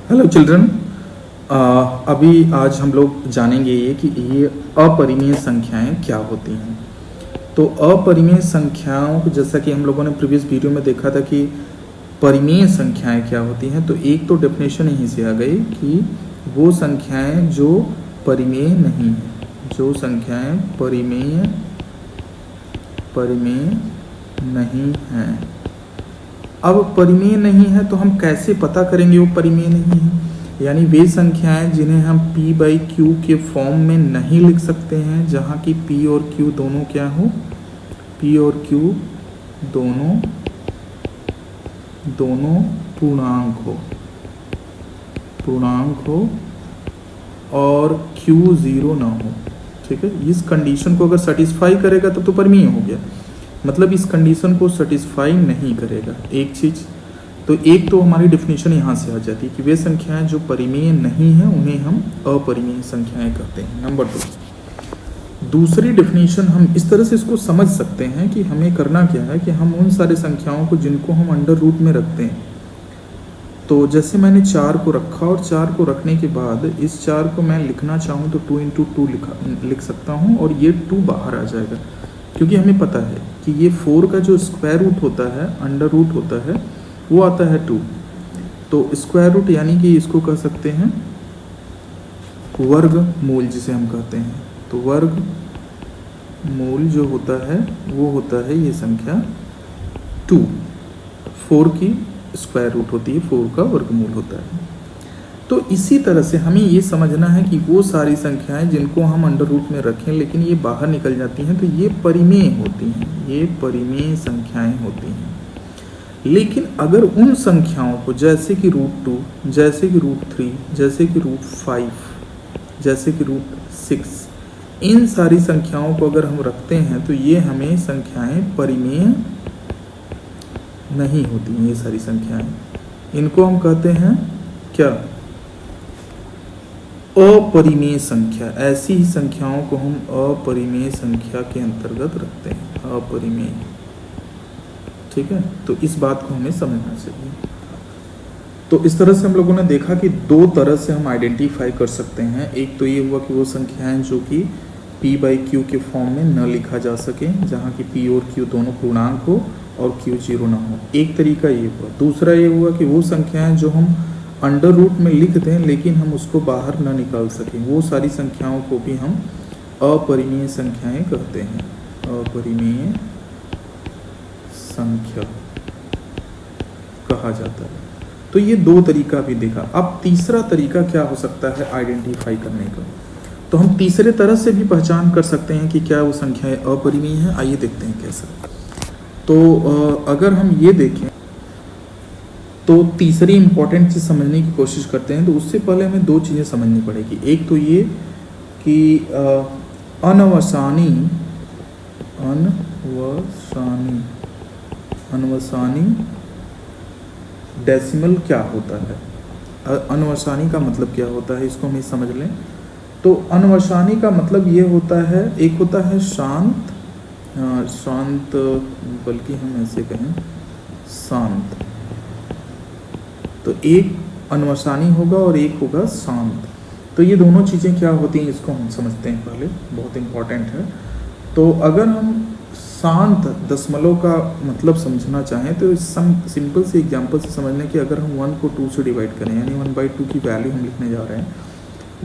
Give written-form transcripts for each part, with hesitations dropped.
Hello children. अभी आज हम लोग जानेंगे ये कि ये अपरिमेय संख्याएं क्या होती हैं। तो अपरिमेय संख्याओं को जैसा कि हम लोगों ने प्रीवियस वीडियो में देखा था कि परिमेय संख्याएं क्या होती हैं, तो एक तो डेफिनेशन यहीं से आ गई कि वो संख्याएं जो परिमेय नहीं हैं, जो संख्याएं परिमेय नहीं हैं। अब परिमेय नहीं है तो हम कैसे पता करेंगे वो परिमेय नहीं है? यानी वे संख्याएं जिन्हें हम p बाई क्यू के फॉर्म में नहीं लिख सकते हैं, जहाँ की p और q दोनों क्या हो, p और q दोनों पूर्णांक हो और q जीरो ना हो। ठीक है, इस कंडीशन को अगर सेटिस्फाई करेगा तब तो परिमेय हो गया। मतलब इस कंडीशन को सेटिस्फाई नहीं करेगा एक चीज़, तो एक तो हमारी डेफिनेशन यहाँ से आ जाती है कि वे संख्याएं जो परिमेय नहीं हैं उन्हें हम अपरिमेय संख्याएं कहते हैं। नंबर 2, दूसरी डेफिनेशन हम इस तरह से इसको समझ सकते हैं कि हमें करना क्या है कि हम उन सारे संख्याओं को जिनको हम अंडर रूट में रखते हैं, तो जैसे मैंने 4 को रखा और 4 को रखने के बाद इस 4 को मैं लिखना चाहूँ तो 2 इंटू 2 लिख सकता हूँ और ये 2 बाहर आ जाएगा, क्योंकि हमें पता है कि ये 4 का जो स्क्वायर रूट होता है, अंडर रूट होता है, वो आता है 2। तो स्क्वायर रूट यानी कि इसको कह सकते हैं वर्ग मूल जिसे हम कहते हैं। तो वर्ग मूल जो होता है वो होता है ये संख्या 2। 4 की स्क्वायर रूट होती है, 4 का वर्गमूल होता है। तो इसी तरह से हमें ये समझना है कि वो सारी संख्याएं जिनको हम अंडर रूट में रखें लेकिन ये बाहर निकल जाती हैं तो ये परिमेय होती हैं, ये परिमेय संख्याएं होती हैं। लेकिन अगर उन संख्याओं को जैसे कि √2, जैसे कि √3, जैसे कि √5, जैसे कि √6, इन सारी संख्याओं को अगर हम रखते हैं तो ये हमें संख्याएं परिमेय नहीं होती हैं। ये सारी संख्याएं, इनको हम कहते हैं क्या, अपरिमेय संख्या। ऐसी ही संख्याओं को हम अपरिमेय संख्या के अंतर्गत रखते हैं, अपरिमेय। ठीक है, तो इस बात को हमें समझना चाहिए। तो इस तरह से हम लोगों ने देखा कि 2 तरह से हम आइडेंटिफाई कर सकते हैं। एक तो ये हुआ कि वो संख्याएं जो कि p बाई क्यू के फॉर्म में न लिखा जा सके, जहाँ की p और q दोनों पूर्णांक हो और q जीरो ना हो, एक तरीका ये हुआ। दूसरा ये हुआ कि वो संख्याएं जो हम अंडर रूट में लिख दें लेकिन हम उसको बाहर न निकाल सकें, वो सारी संख्याओं को भी हम अपरिमेय संख्याएं कहते हैं, अपरिमेय संख्या कहा जाता है। तो ये 2 तरीका भी देखा। अब तीसरा तरीका क्या हो सकता है आइडेंटिफाई करने का, तो हम तीसरे तरह से भी पहचान कर सकते हैं कि क्या वो संख्याएं अपरिमेय हैं। आइए देखते हैं कैसे। तो अगर हम ये देखें तो तीसरी इंपॉर्टेंट चीज़ समझने की कोशिश करते हैं, तो उससे पहले हमें 2 चीज़ें समझनी पड़ेगी। एक तो ये कि अनवसानी डेसिमल क्या होता है। अनवसानी का मतलब क्या होता है, इसको हम समझ लें। तो अनवसानी का मतलब ये होता है, एक होता है शांत, बल्कि हम ऐसे कहें शांत। तो एक अनवसानी होगा और एक होगा शांत। तो ये दोनों चीज़ें क्या होती हैं इसको हम समझते हैं पहले, बहुत इम्पॉर्टेंट है। तो अगर हम शांत दशमलव का मतलब समझना चाहें तो सिंपल से एग्जांपल से समझने कि अगर हम 1 को 2 से डिवाइड करें, यानी 1/2 की वैल्यू हम लिखने जा रहे हैं,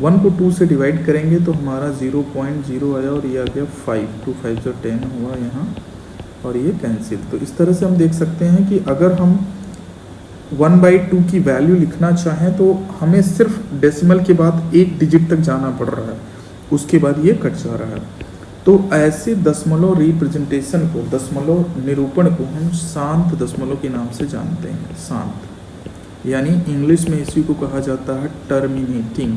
1 को 2 से डिवाइड करेंगे तो हमारा 0.0 आया और ये आ गया 5, 2 5 10 हुआ यहाँ और ये कैंसिल। तो इस तरह से हम देख सकते हैं कि अगर हम 1/2 की वैल्यू लिखना चाहें तो हमें सिर्फ डेसिमल के बाद 1 डिजिट तक जाना पड़ रहा है, उसके बाद ये कट जा रहा है। तो ऐसे दशमलव रिप्रेजेंटेशन को, दशमलव निरूपण को हम शांत दशमलव के नाम से जानते हैं। शांत यानी इंग्लिश में इसी को कहा जाता है टर्मिनेटिंग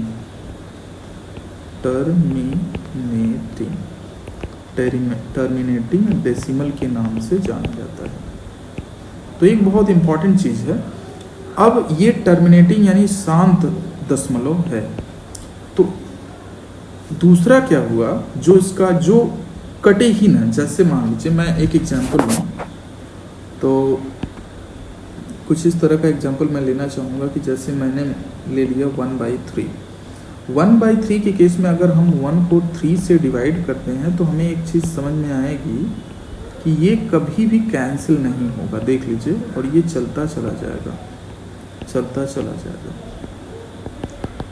डेसिमल के नाम से जाना जाता है। तो एक बहुत इंपॉर्टेंट चीज़ है। अब ये टर्मिनेटिंग यानी शांत दशमलव है। तो दूसरा क्या हुआ, जो इसका जो कटे ही ना, जैसे मान लीजिए मैं एक एग्जांपल लूँ, तो कुछ इस तरह का एग्जांपल मैं लेना चाहूँगा कि जैसे मैंने ले लिया 1/3। 1/3 के केस में अगर हम 1 को 3 से डिवाइड करते हैं तो हमें एक चीज़ समझ में आएगी कि ये कभी भी कैंसिल नहीं होगा, देख लीजिए, और ये चलता चला जाएगा, चलता चला जाएगा।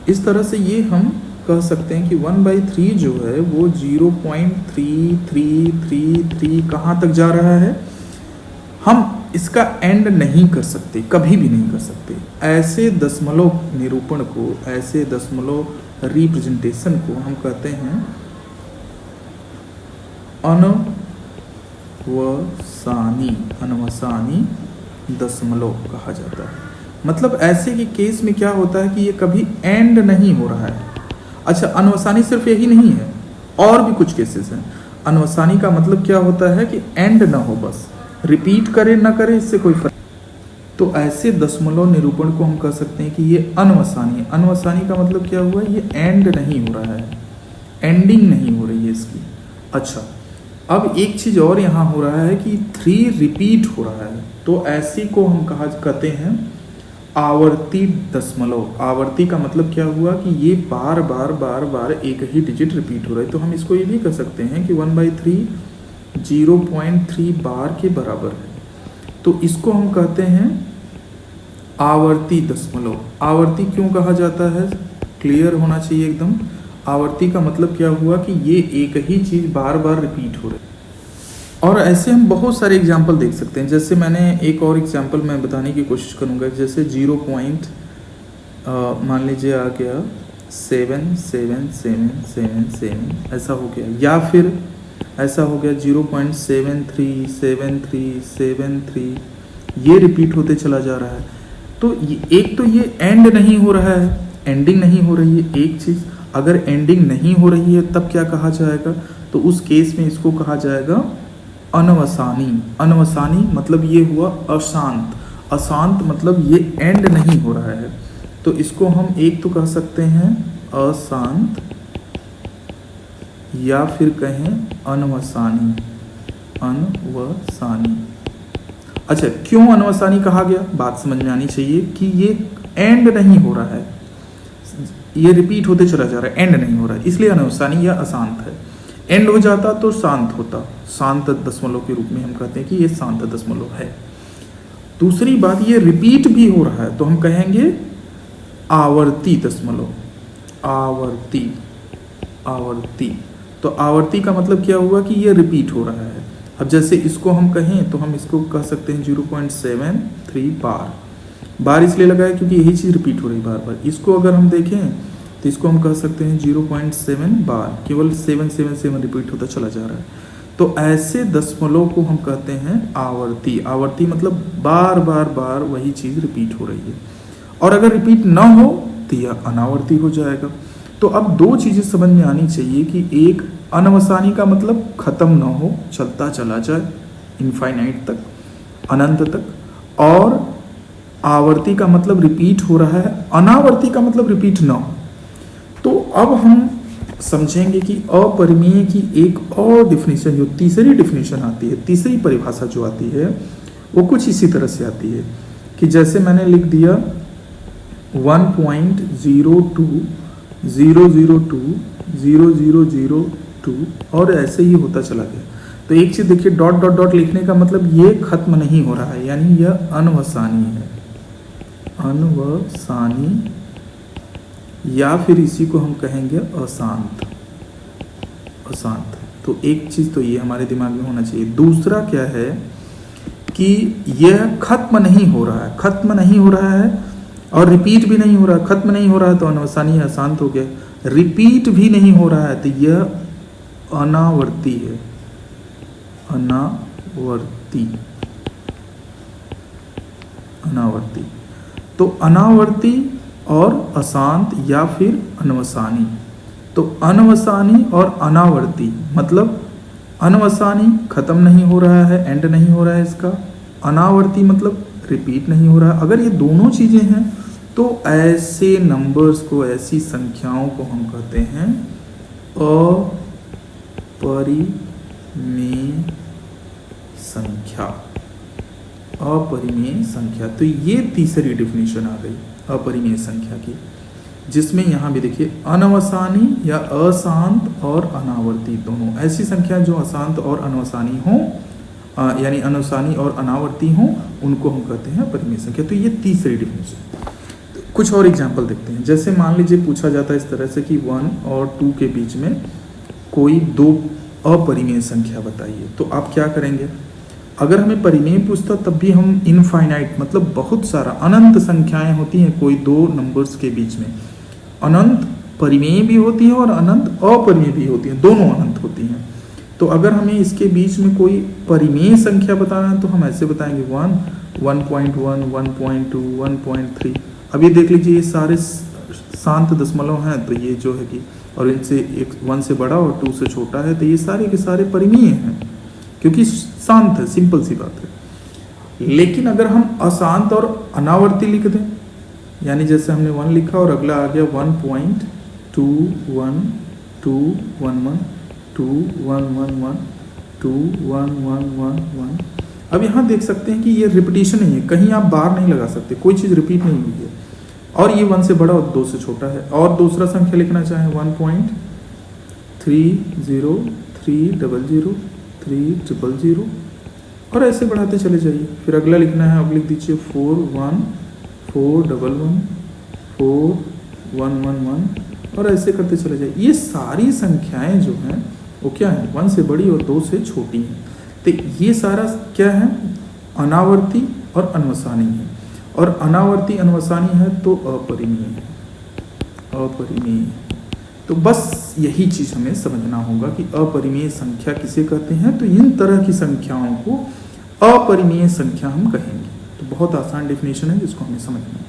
इस तरह से ये हम कह सकते हैं कि 1/3 जो है वो 0.3333 कहाँ तक जा रहा है, हम इसका एंड नहीं कर सकते, कभी भी नहीं कर सकते। ऐसे दशमलव निरूपण को, ऐसे दशमलव रिप्रेजेंटेशन को हम कहते हैं अनवसानी, अनवसानी दशमलव कहा जाता है। मतलब ऐसे के केस में क्या होता है कि ये कभी एंड नहीं हो रहा है। अच्छा, अनवसानी सिर्फ यही नहीं है, और भी कुछ केसेस हैं। अनवसानी का मतलब क्या होता है कि एंड ना हो, बस रिपीट करे ना करे, इससे कोई फर्क। तो ऐसे दशमलव निरूपण को हम कह सकते हैं कि ये अनवसानी है। अनवसानी का मतलब क्या हुआ, ये एंड नहीं हो रहा है, एंडिंग नहीं हो रही है इसकी। अच्छा, अब एक चीज और यहाँ हो रहा है कि 3 रिपीट हो रहा है, तो ऐसी को हम कहते हैं आवर्ती दशमलव। आवर्ती का मतलब क्या हुआ कि ये बार बार बार बार एक ही डिजिट रिपीट हो रहा है। तो हम इसको ये भी कह सकते हैं कि 1/3 0.3 बार के बराबर है, तो इसको हम कहते हैं आवर्ती दशमलव। आवर्ती क्यों कहा जाता है, क्लियर होना चाहिए एकदम। आवर्ती का मतलब क्या हुआ कि ये एक ही चीज बार बार रिपीट हो रही है। और ऐसे हम बहुत सारे एग्जाम्पल देख सकते हैं। जैसे मैंने एक और एग्जाम्पल मैं बताने की कोशिश करूंगा। जैसे 0 मान लीजिए आ गया 77777 ऐसा हो गया, या फिर ऐसा हो गया 0.737373, ये रिपीट होते चला जा रहा है। तो एक तो ये एंड नहीं हो रहा है, एंडिंग नहीं हो रही है एक चीज। अगर एंडिंग नहीं हो रही है तब क्या कहा जाएगा, तो उस केस में इसको कहा जाएगा अनवसानी। अनवसानी मतलब ये हुआ अशांत, अशांत मतलब ये एंड नहीं हो रहा है, तो इसको हम एक तो कह सकते हैं अशांत, या फिर कहें अनवसानी, अनवसानी। अच्छा, क्यों अनवसानी कहा गया, बात समझ में आनी चाहिए कि ये एंड नहीं हो रहा है, ये रिपीट होते चला जा रहा है, एंड नहीं हो रहा है, इसलिए अनवसानी या अशांत है। एंड हो जाता तो शांत होता, शांत दशमलव के रूप में हम कहते हैं कि ये शांत दशमलव है। दूसरी बात, ये रिपीट भी हो रहा है, तो हम कहेंगे आवर्ती दशमलव, आवर्ती, आवर्ती। तो आवर्ती का मतलब क्या हुआ कि ये रिपीट हो रहा है। अब जैसे इसको हम कहें तो हम इसको कह सकते हैं 0.73 बार। बार इसलिए लगा है क्योंकि यही चीज़ रिपीट हो रही बार बार। इसको अगर हम देखें तो इसको हम कह सकते हैं 0.7 बार, केवल 777 रिपीट होता चला जा रहा है। तो ऐसे दशमलव को हम कहते हैं आवर्ती। आवर्ती मतलब बार बार बार वही चीज़ रिपीट हो रही है, और अगर रिपीट ना हो तो यह अनावर्ती हो जाएगा। तो अब दो चीज़ें समझ में आनी चाहिए कि एक, अनवसानी का मतलब खत्म ना हो, चलता चला जाए इनफाइनाइट तक, अनंत तक, और आवर्ती का मतलब रिपीट हो रहा है, अनावर्ती का मतलब रिपीट ना हो। तो अब हम समझेंगे कि अपरिमेय की एक और डिफिनीशन, जो तीसरी डिफिनीशन आती है, तीसरी परिभाषा जो आती है, वो कुछ इसी तरह से आती है कि जैसे मैंने लिख दिया 1.020020002 और ऐसे ही होता चला गया। तो एक चीज देखिए, डॉट डॉट डॉट लिखने का मतलब ये खत्म नहीं हो रहा है, यानी यह अनवसानी है, अनवसानी, या फिर इसी को हम कहेंगे अशांत, अशांत। तो एक चीज तो ये हमारे दिमाग में होना चाहिए। दूसरा क्या है कि यह खत्म नहीं हो रहा है, खत्म नहीं हो रहा है और रिपीट भी नहीं हो रहा है। खत्म नहीं हो रहा है तो अनवसानी, अशांत हो गया। रिपीट भी नहीं हो रहा है तो यह अनावर्ती है, अनावर्ती, अनावर्ती। तो अनावर्ती और अशांत या फिर अनवसानी। तो अनवसानी और अनावर्ती मतलब अनवसानी खत्म नहीं हो रहा है, एंड नहीं हो रहा है इसका। अनावर्ती मतलब रिपीट नहीं हो रहा है। अगर ये दोनों चीजें हैं तो ऐसे नंबर्स को, ऐसी संख्याओं को हम कहते हैं अपरिमेय संख्या, अपरिमेय संख्या। तो ये तीसरी डिफिनीशन आ गई। अपरिमेय संख्या की, जिसमें यहाँ भी देखिए अनवसानी या अशांत और अनावर्ती दोनों, ऐसी संख्या जो अशांत और अनवसानी हो, यानी अनवसानी और अनावर्ती हो, उनको हम कहते हैं अपरिमेय संख्या। तो ये तीसरी डिफिनेशन। कुछ और एग्जाम्पल देखते हैं। जैसे मान लीजिए पूछा जाता है इस तरह से कि 1 और 2 के बीच में कोई दो अपरिमेय संख्या बताइए, तो आप क्या करेंगे? अगर हमें परिमेय पूछता तब भी हम इनफाइनाइट, मतलब बहुत सारा अनंत संख्याएं होती हैं कोई दो नंबर्स के बीच में, अनंत परिमेय भी होती है और अनंत अपरिमेय भी होती है, दोनों अनंत होती हैं। तो अगर हमें इसके बीच में कोई परिमेय संख्या बताना है तो हम ऐसे बताएंगे 1, 1.1, 1.2, 1.3। अभी देख लीजिए ये सारे शांत दशमलव हैं, तो ये जो है कि और इनसे एक 1 से बड़ा और 2 से छोटा है, तो ये सारे के सारे परिमेय हैं क्योंकि शांत है, सिंपल सी बात है। लेकिन अगर हम अशांत और अनावर्ती लिख दें, यानी जैसे हमने 1 लिखा और अगला आ गया 1.21211 2111 2111। अब यहाँ देख सकते हैं कि ये रिपीटिशन नहीं है, कहीं आप बार नहीं लगा सकते, कोई चीज़ रिपीट नहीं हुई है, और ये 1 से बड़ा और 2 से छोटा है। और दूसरा संख्या लिखना चाहें 1.303003000 और ऐसे बढ़ाते चले जाइए। फिर अगला लिखना है, अब लिख दीजिए 414111 और ऐसे करते चले जाइए। ये सारी संख्याएं जो हैं वो क्या है, 1 से बड़ी और 2 से छोटी हैं। तो ये सारा क्या है, अनावर्ती और अनवसानी है, और अनावर्ती अनवसानी है तो अपरिमेय है, अपरिमेय। तो बस यही चीज़ हमें समझना होगा कि अपरिमेय संख्या किसे कहते हैं। तो इन तरह की संख्याओं को अपरिमेय संख्या हम कहेंगे। तो बहुत आसान डेफिनेशन है जिसको हमें समझना है।